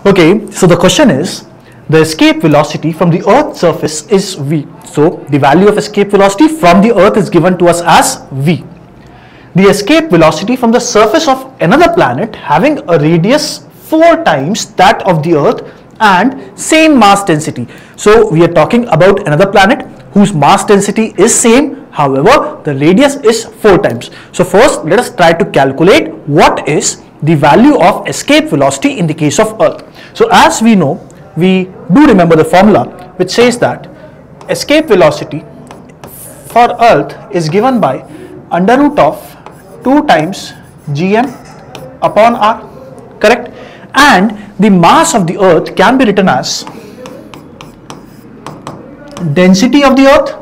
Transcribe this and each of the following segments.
Okay, so the question is, the escape velocity from the Earth's surface is v. So the value of escape velocity from the Earth is given to us as v. The escape velocity from the surface of another planet having a radius 4 times that of the Earth and same mass density. So we are talking about another planet whose mass density is same, however the radius is 4 times. So first let us try to calculate what is the value of escape velocity in the case of Earth. So as we know, we do remember the formula which says that escape velocity for Earth is given by under root of 2 times gm upon r, correct? And the mass of the Earth can be written as density of the Earth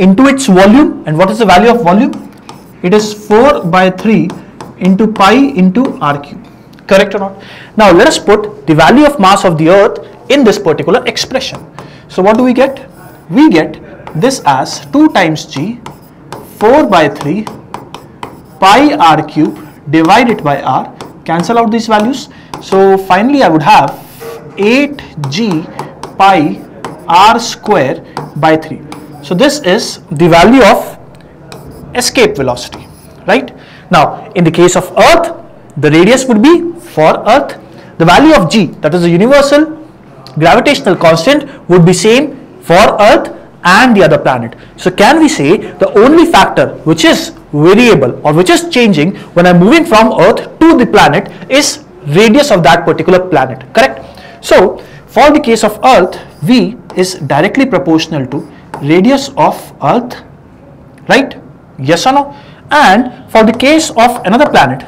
into its volume. And what is the value of volume? It is 4 by 3 into pi into r cube, correct or not? Now let us put the value of mass of the Earth in this particular expression. So what do we get? We get this as 2 times g 4 by 3 pi r cube divided by r. Cancel out these values. So finally I would have 8g pi r square by 3. So this is the value of escape velocity, right? Now in the case of Earth, the radius would be for Earth. The value of g, that is the universal gravitational constant, would be same for Earth and the other planet. So can we say the only factor which is variable or which is changing when I'm moving from Earth to the planet is radius of that particular planet, correct? So for the case of Earth, v is directly proportional to radius of Earth, right? Yes or no? And for the case of another planet,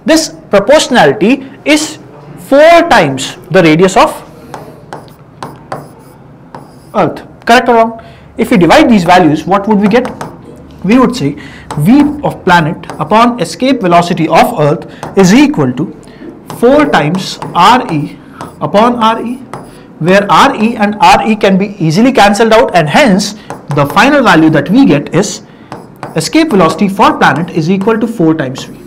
this proportionality is 4 times the radius of Earth, correct or wrong? If we divide these values, what would we get? We would say v of planet upon escape velocity of Earth is equal to 4 times re upon re, where re and re can be easily cancelled out, and hence the final value that we get is escape velocity for planet is equal to 4 times v.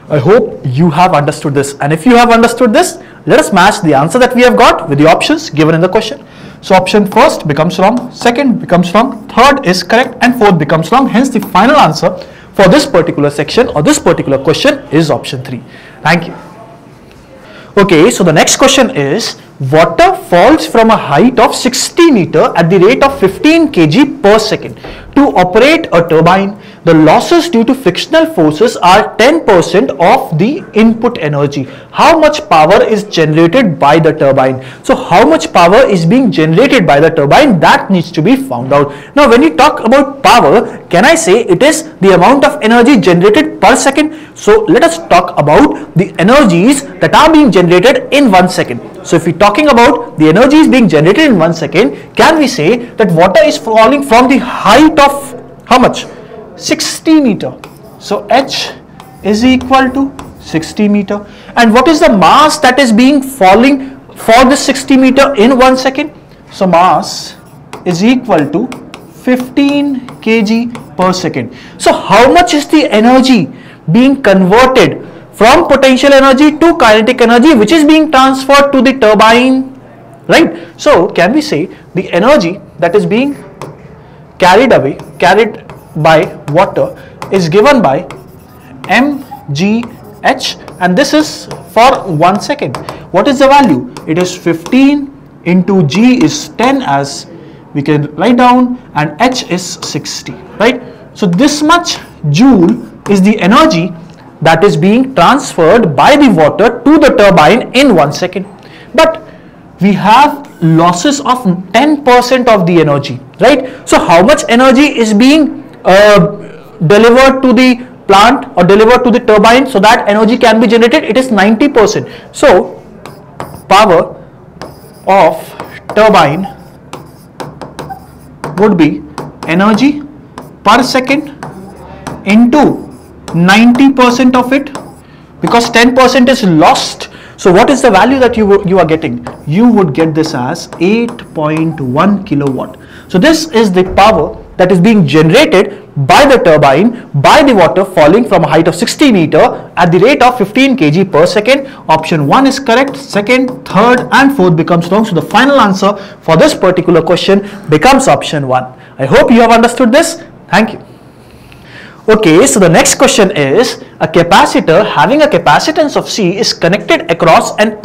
I hope you have understood this, and if you have understood this, let us match the answer that we have got with the options given in the question. So option first becomes wrong, second becomes wrong, third is correct, and fourth becomes wrong. Hence the final answer for this particular section or this particular question is option 3. Thank you. Okay, so the next question is, water falls from a height of 60 meter at the rate of 15 kg per second. To operate a turbine, the losses due to frictional forces are 10% of the input energy. How much power is generated by the turbine? So how much power is being generated by the turbine? That needs to be found out. Now when you talk about power, can I say it is the amount of energy generated per second? So let us talk about the energies that are being generated in 1 second. So if we're talking about the energies being generated in 1 second, can we say that water is falling from the height of how much? 60 meter. So H is equal to 60 meter. And what is the mass that is being falling for this 60 meter in 1 second? So mass is equal to 15 kg per second. So how much is the energy being converted from potential energy to kinetic energy which is being transferred to the turbine, right? So can we say the energy that is being carried by water is given by mgh, and this is for 1 second. What is the value? It is 15 into g is 10, as we can write down, and h is 60, right? So this much joule is the energy that is being transferred by the water to the turbine in 1 second. But we have losses of 10% of the energy, right? So how much energy is being delivered to the plant or delivered to the turbine so that energy can be generated? It is 90%. So power of turbine would be energy per second into 90% of it, because 10% is lost. So what is the value that you are getting? You would get this as 8.1 kilowatt. So this is the power that is being generated by the turbine by the water falling from a height of 60 meter at the rate of 15 kg per second. Option 1 is correct, second, third and fourth becomes wrong. So the final answer for this particular question becomes option 1. I hope you have understood this. Thank you. Okay, so the next question is, a capacitor having a capacitance of C is connected across an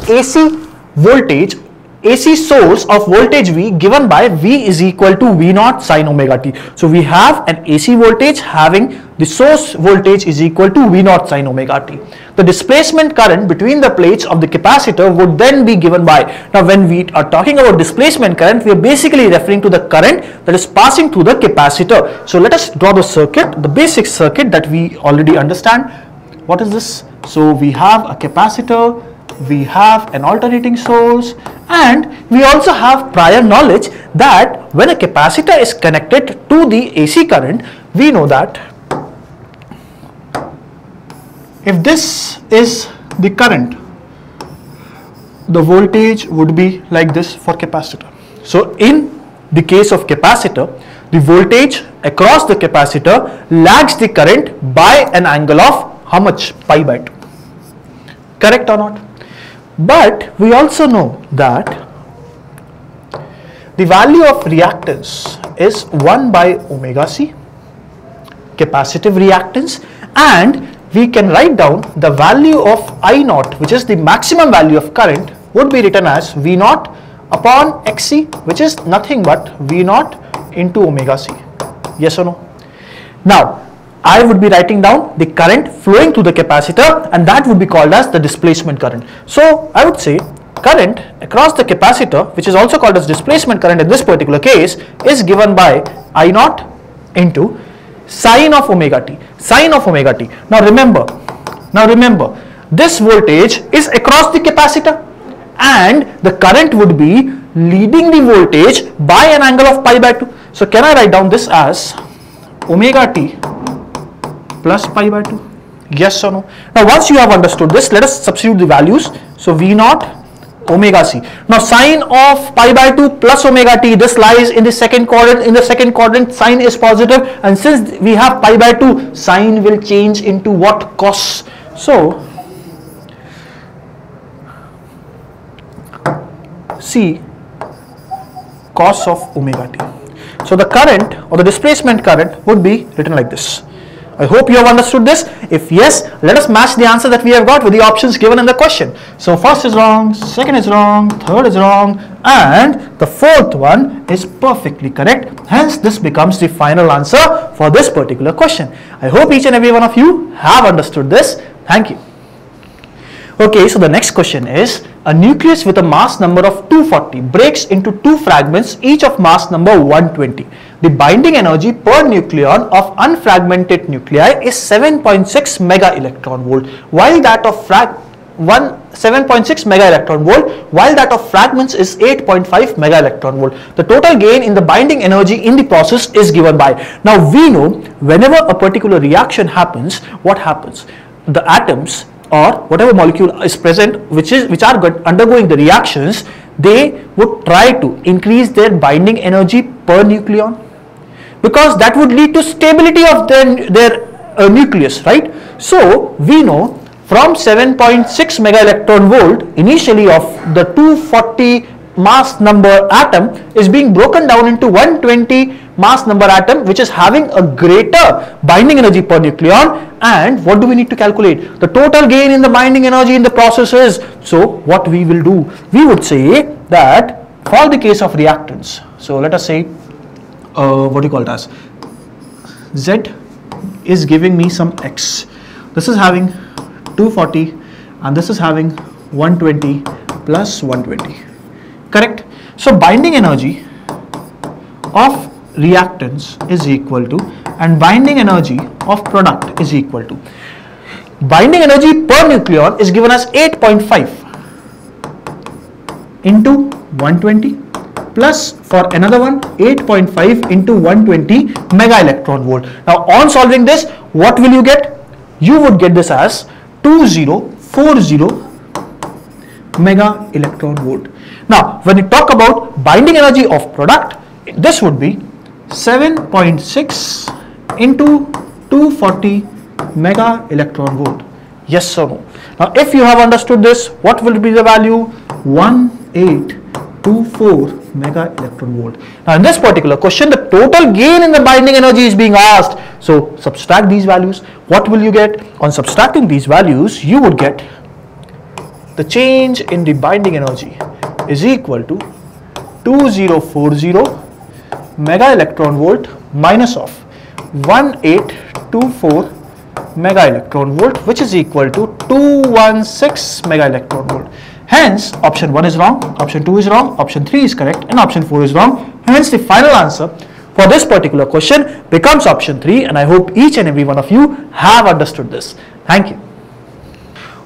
AC source of voltage V given by V is equal to V naught sin omega t. So we have an AC voltage having the source voltage is equal to V naught sin omega t. The displacement current between the plates of the capacitor would then be given by, now when we are talking about displacement current, we are basically referring to the current that is passing through the capacitor. So let us draw the circuit, the basic circuit that we already understand. What is this? So we have a capacitor, we have an alternating source, and we also have prior knowledge that when a capacitor is connected to the AC current, we know that if this is the current, the voltage would be like this for capacitor. So in the case of capacitor, the voltage across the capacitor lags the current by an angle of how much? Pi by 2. Correct or not? But we also know that the value of reactance is 1 by omega c, capacitive reactance, and we can write down the value of I naught, which is the maximum value of current, would be written as V naught upon XC, which is nothing but V naught into omega c. Yes or no? Now, I would be writing down the current flowing through the capacitor, and that would be called as the displacement current. So I would say current across the capacitor, which is also called as displacement current in this particular case, is given by I naught into sine of omega t. Sine of omega t. Now remember, this voltage is across the capacitor, and the current would be leading the voltage by an angle of pi by 2. So can I write down this as omega t plus pi by 2? Yes or no? Now once you have understood this, let us substitute the values. So V naught omega c. Now sine of pi by 2 plus omega t, this lies in the second quadrant. In the second quadrant, sine is positive, and since we have pi by 2, sine will change into what? Cos. So c cos of omega t. So the current or the displacement current would be written like this. I hope you have understood this. If yes, let us match the answer that we have got with the options given in the question. So first is wrong, second is wrong, third is wrong, and the fourth one is perfectly correct. Hence, this becomes the final answer for this particular question. I hope each and every one of you have understood this. Thank you. Okay, so the next question is, a nucleus with a mass number of 240 breaks into two fragments, each of mass number 120. The binding energy per nucleon of unfragmented nuclei is 7.6 mega electron volt, while that of 7.6 mega electron volt, while that of fragments is 8.5 mega electron volt. The total gain in the binding energy in the process is given by. Now we know whenever a particular reaction happens, what happens? The atoms or whatever molecule is present which are undergoing the reactions, they would try to increase their binding energy per nucleon, because that would lead to stability of their nucleus, right? So we know from 7.6 mega electron volt initially of the 240 mass number atom is being broken down into 120 mass number atom, which is having a greater binding energy per nucleon. And what do we need to calculate? The total gain in the binding energy in the process is. So what we will do, we would say that for the case of reactants, so let us say what do you call it as, Z is giving me some X. This is having 240 and this is having 120 plus 120. Correct? So binding energy of reactants is equal to, and binding energy of product is equal to, binding energy per nucleon is given as 8.5 into 120 plus for another one 8.5 into 120 mega electron volt. Now on solving this, what will you get? You would get this as 2040 mega electron volt. Now when we talk about binding energy of product, this would be 7.6 into 240 mega electron volt. Yes or no? Now if you have understood this, what will be the value? 1824 mega electron volt. Now in this particular question, the total gain in the binding energy is being asked. So subtract these values. What will you get? On subtracting these values, you would get the change in the binding energy is equal to 2040 mega electron volt minus of 1824 mega electron volt, which is equal to 216 mega electron volt. Hence, option 1 is wrong, option 2 is wrong, option 3 is correct, and option 4 is wrong. Hence, the final answer for this particular question becomes option 3, and I hope each and every one of you have understood this. Thank you.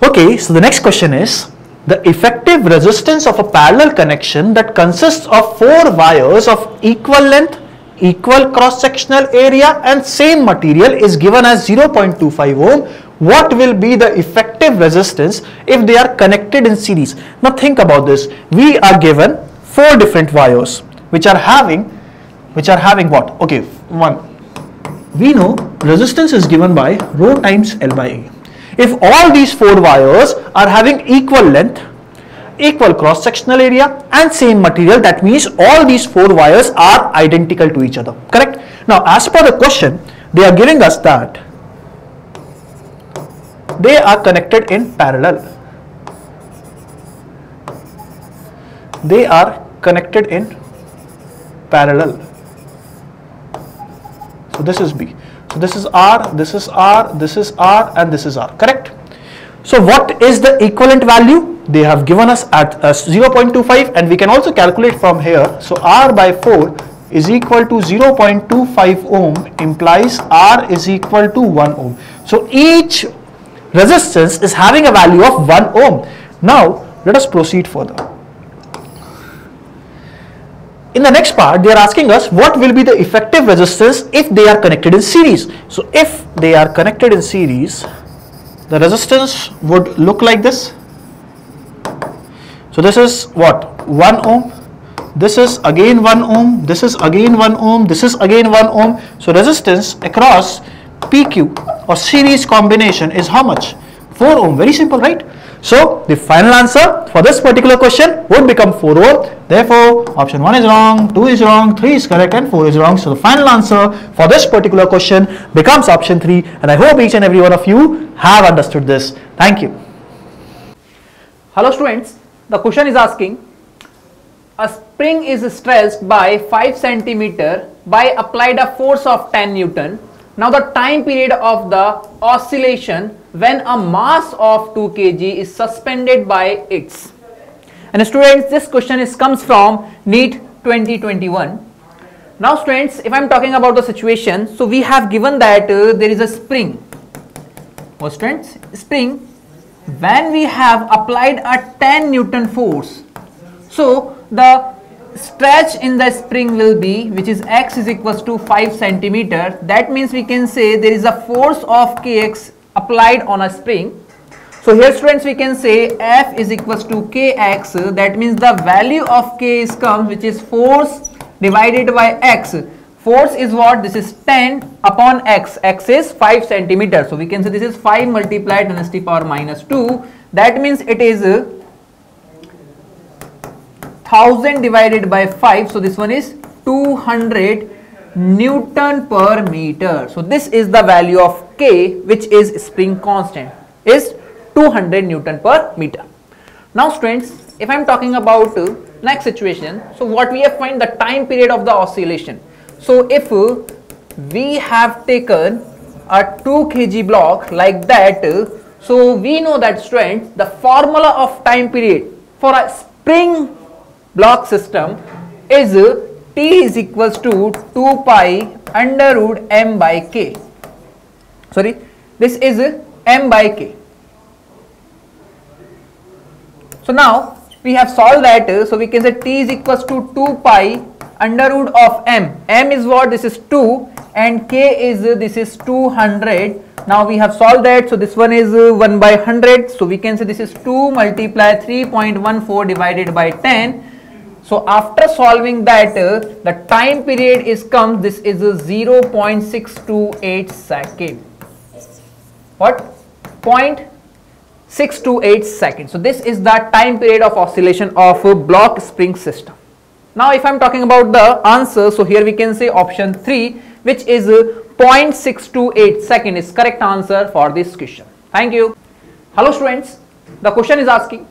Okay, so the next question is, the effective resistance of a parallel connection that consists of 4 wires of equal length, equal cross-sectional area and same material is given as 0.25 ohm. What will be the effective resistance if they are connected in series? Now think about this. We are given 4 different wires which are having what? Okay, 1. We know resistance is given by rho times L by A. If all these 4 wires are having equal length, equal cross-sectional area and same material, that means all these 4 wires are identical to each other, correct? Now as per the question, they are giving us that they are connected in parallel. They are connected in parallel. So this is B. So this is R, this is R, this is R, and this is R, correct? So what is the equivalent value? They have given us at 0.25, and we can also calculate from here. So R by 4 is equal to 0.25 ohm implies R is equal to 1 ohm. So each resistance is having a value of 1 ohm. Now let us proceed further. In the next part, they are asking us what will be the effective resistance if they are connected in series. So if they are connected in series, the resistance would look like this. So this is what? 1 ohm. This is again 1 ohm. This is again 1 ohm. This is again 1 ohm. So resistance across PQ or series combination is how much? 4 ohm. Very simple, right? So the final answer for this particular question would become 4 ohm. Therefore, option 1 is wrong, 2 is wrong, 3 is correct, and 4 is wrong. So the final answer for this particular question becomes option 3. And I hope each and every one of you have understood this. Thank you. Hello students, the question is asking, a spring is stressed by 5 centimeter by applied a force of 10 Newton. Now the time period of the oscillation when a mass of 2 kg is suspended by its. And students, this question comes from NEET 2021. Now students, if I am talking about the situation, so we have given that there is a spring. Oh, students, spring, when we have applied a 10 Newton force, so the stretch in the spring will be, which is x is equals to 5 centimeter. That means we can say there is a force of kx applied on a spring. So here students, we can say F is equals to kx. That means the value of k is comes, which is force divided by x. Force is what? This is 10 upon x. X is 5 centimeter. So we can say this is 5 multiplied 10 to the power minus 2. That means it is 1000 divided by 5. So this one is 200 Newton per meter. So this is the value of k, which is spring constant, is 200 Newton per meter. Now students, if I am talking about next situation, so what we have find the time period of the oscillation. So if we have taken a 2 kg block like that, so we know that students, the formula of time period for a spring block system is T is equals to 2 pi under root m by k. Sorry, this is m by k. So now we have solved that, so we can say T is equals to 2 pi under root of m. M is what? This is 2, and k is this is 200. Now we have solved that, so this one is 1 by 100. So we can say this is 2 multiply 3.14 divided by 10. So after solving that, the time period this is 0.628 second. What? 0.628 seconds. So this is the time period of oscillation of a block spring system. Now if I am talking about the answer, so here we can say option 3, which is 0.628 second is correct answer for this question. Thank you. Hello students, the question is asking,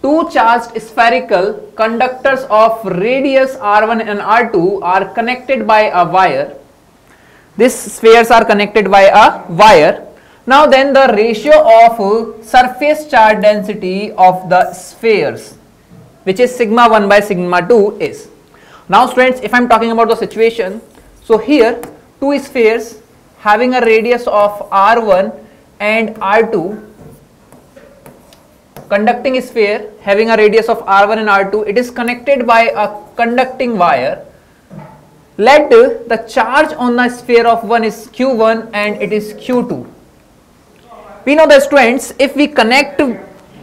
two charged spherical conductors of radius r1 and r2 are connected by a wire. These spheres are connected by a wire. Now then the ratio of surface charge density of the spheres, which is sigma 1 by sigma 2 is. Now students, if I am talking about the situation, so here two spheres having a radius of r1 and r2, conducting sphere having a radius of r1 and r2, it is connected by a conducting wire. Let the charge on the sphere of one is q1 and it is q2. We know that students, if we connect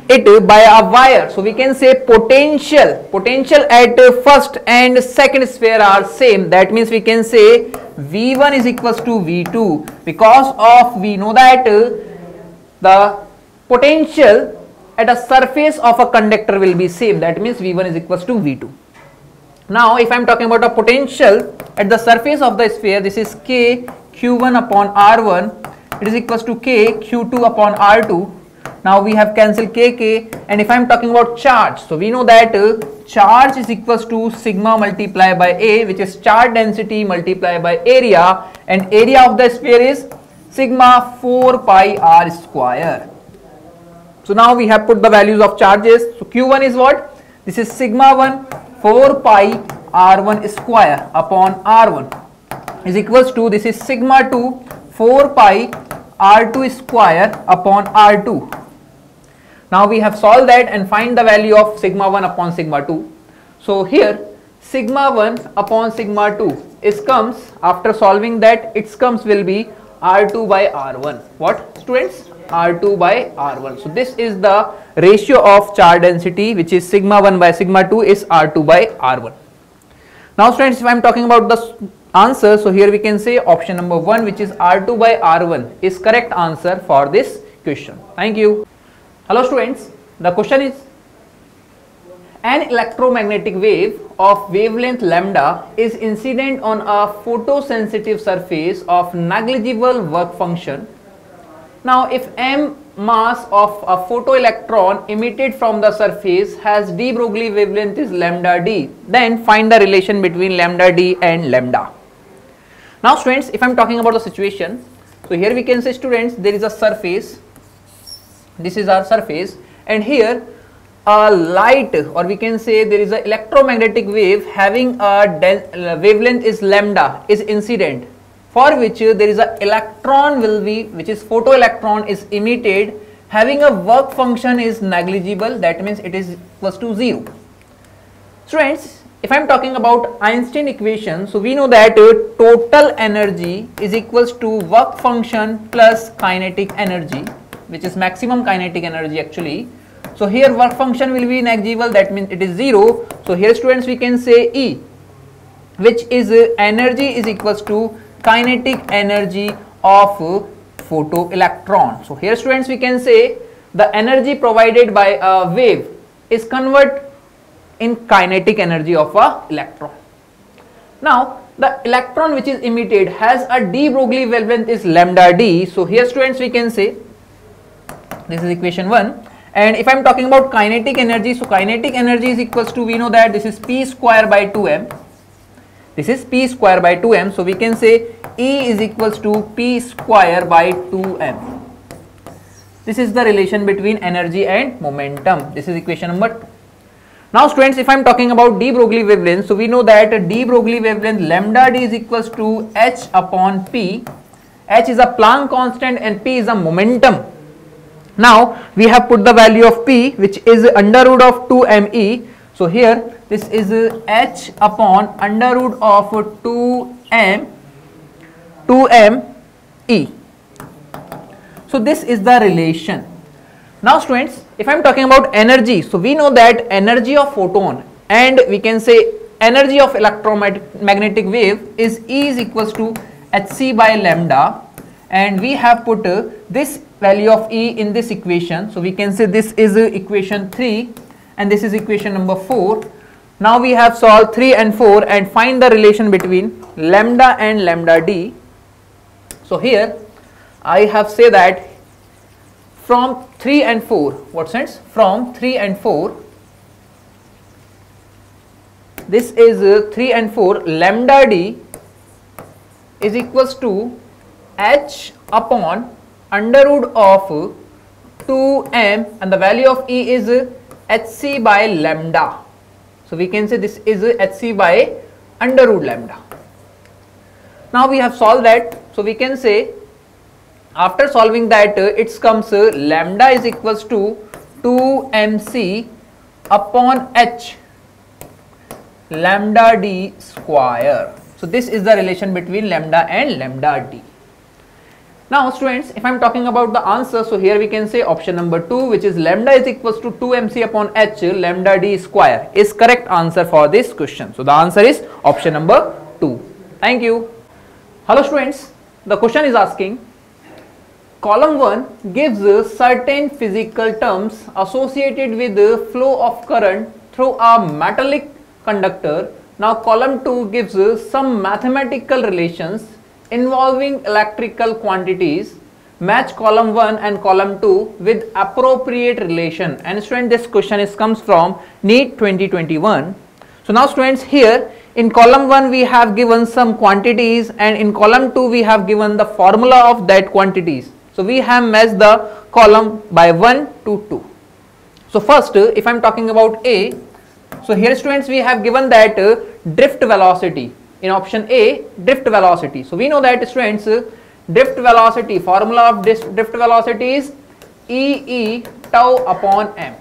it by a wire, so we can say potential at first and second sphere are same. That means we can say V1 is equals to V2, because of we know that the potential at a surface of a conductor will be same. That means V1 is equals to V2. Now if I am talking about a potential at the surface of the sphere, this is K Q1 upon R1, it is equals to K Q2 upon R2. Now we have cancelled K, and if I am talking about charge, so we know that charge is equals to sigma multiplied by A, which is charge density multiplied by area, and area of the sphere is sigma 4 pi r square. So now we have put the values of charges. So Q1 is what? This is sigma 1 4 pi r1 square upon r1 is equals to, this is sigma 2 4 pi r2 square upon r2. Now we have solved that and find the value of sigma 1 upon sigma 2. So here sigma 1 upon sigma 2 is comes, after solving that, its comes will be r2 by r1. What students? R2 by R1. So this is the ratio of charge density, which is sigma 1 by sigma 2 is R2 by R1. Now students, if I am talking about the answer, so here we can say option number 1, which is R2 by R1 is correct answer for this question. Thank you. Hello students, the question is, an electromagnetic wave of wavelength lambda is incident on a photosensitive surface of negligible work function. Now if m mass of a photoelectron emitted from the surface has de Broglie wavelength is lambda d, then find the relation between lambda d and lambda. Now students, if I am talking about the situation, so here we can say students, there is a surface, this is our surface, and here a light, or we can say there is an electromagnetic wave having a wavelength is lambda is incident, for which there is a electron will be, which is photoelectron is emitted, having a work function is negligible, that means it is equals to 0. Students, if I am talking about Einstein equation, so we know that total energy is equals to work function plus kinetic energy, which is maximum kinetic energy actually. So here work function will be negligible, that means it is 0. So here students, we can say E, which is energy is equals to kinetic energy of photoelectron. So here students, we can say the energy provided by a wave is convert in kinetic energy of a electron. Now the electron which is emitted has a de Broglie wavelength is lambda d. So here students, we can say this is equation 1, and if I am talking about kinetic energy, so kinetic energy is equals to, we know that this is p square by 2m. This is p square by 2m, so we can say E is equals to p square by 2m. This is the relation between energy and momentum. This is equation number 2. Now students, if I am talking about de Broglie wavelength, so we know that de Broglie wavelength lambda d is equals to h upon p. H is a Planck constant and p is a momentum. Now we have put the value of p, which is under root of 2me. So here this is h upon under root of 2me. So this is the relation. Now students, if I am talking about energy, so we know that energy of photon and we can say energy of electromagnetic wave is E is equals to hc by lambda, and we have put this value of E in this equation. So we can say this is equation 3 and this is equation number 4. Now we have solved 3 and 4 and find the relation between lambda and lambda d. So here I have say that from 3 and 4, what sense? From 3 and 4, this is 3 and 4, lambda d is equals to h upon under root of 2m, and the value of E is hc by lambda. So we can say this is hc by under root lambda. Now we have solved that, so we can say after solving that it comes lambda is equals to 2mc upon h lambda d square. So this is the relation between lambda and lambda d. Now students, if I am talking about the answer, so here we can say option number 2, which is lambda is equals to 2mc upon h lambda d square, is correct answer for this question. So the answer is option number 2. Thank you. Hello students, the question is asking, column 1 gives certain physical terms associated with the flow of current through a metallic conductor. Now column 2 gives some mathematical relations involving electrical quantities. Match column 1 and column 2 with appropriate relation. And student, this question comes from NEET 2021. So now students, here in column 1 we have given some quantities, and in column 2 we have given the formula of that quantities. So we have matched the column by 1 to 2. So first, if I am talking about A, so here students we have given that drift velocity. In option A, drift velocity. So we know that students, drift velocity, formula of this drift velocity is E tau upon m.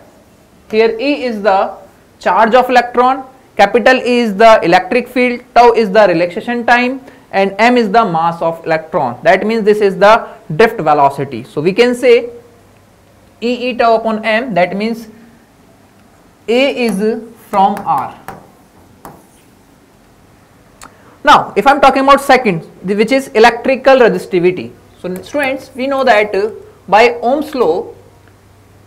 Here E is the charge of electron, capital E is the electric field, tau is the relaxation time, and m is the mass of electron. That means this is the drift velocity. So we can say E tau upon m, that means A is from R. Now if I am talking about second, which is electrical resistivity. So students, we know that by Ohm's law,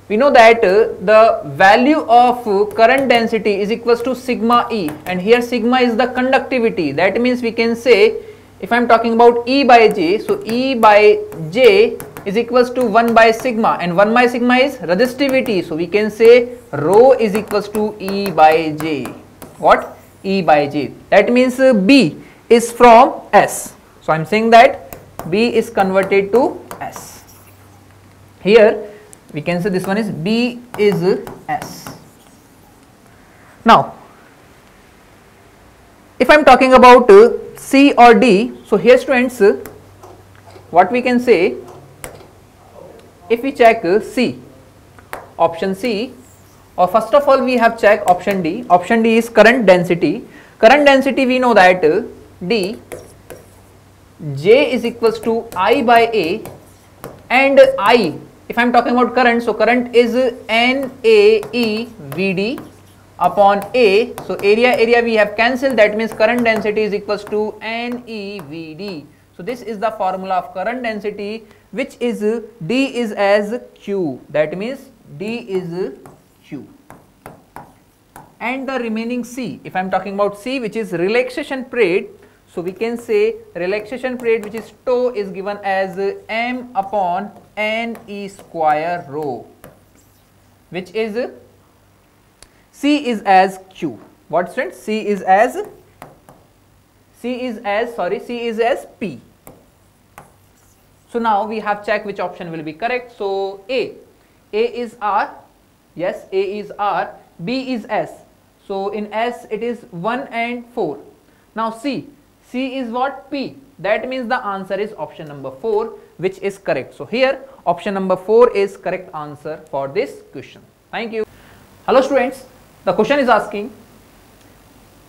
we know that the value of current density is equals to sigma E, and here sigma is the conductivity. That means we can say, if I am talking about E by J, so E by J is equals to 1 by sigma, and 1 by sigma is resistivity. So we can say rho is equals to E by J. What? E by J. That means B is from S. So I am saying that B is converted to S. Here we can say this one is B is S. Now if I am talking about C or D, so here students, what we can say, if we check C, option C, or first of all we have checked option D. Option D is current density. Current density we know that D, J is equals to I by A, and I, if I am talking about current, so current is NAE VD upon A. So area we have cancelled, that means current density is equals to NEVD. So this is the formula of current density, which is D is as Q, that means D is Q. And the remaining C, if I am talking about C, which is relaxation period, so we can say relaxation period, which is tau, is given as M upon NE square rho, which is C is as Q. What students? C is as P. So now we have checked which option will be correct. So A is R, yes, A is R, B is S. So in S it is 1 and 4. Now C is what? P. That means the answer is option number 4, which is correct. So here option number 4 is correct answer for this question. Thank you. Hello students, the question is asking,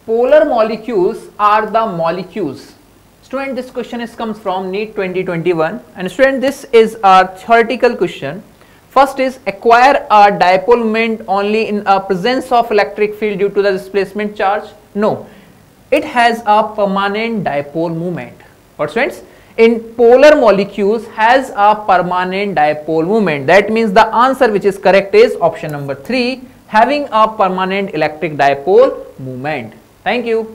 polar molecules are the molecules. Student, this question comes from NEET 2021, and student, this is a theoretical question First is acquire a dipole moment only in a presence of electric field due to the displacement charge. No, it has a permanent dipole moment. What students? In polar molecules has a permanent dipole moment. That means the answer which is correct is option number 3, having a permanent electric dipole moment. Thank you.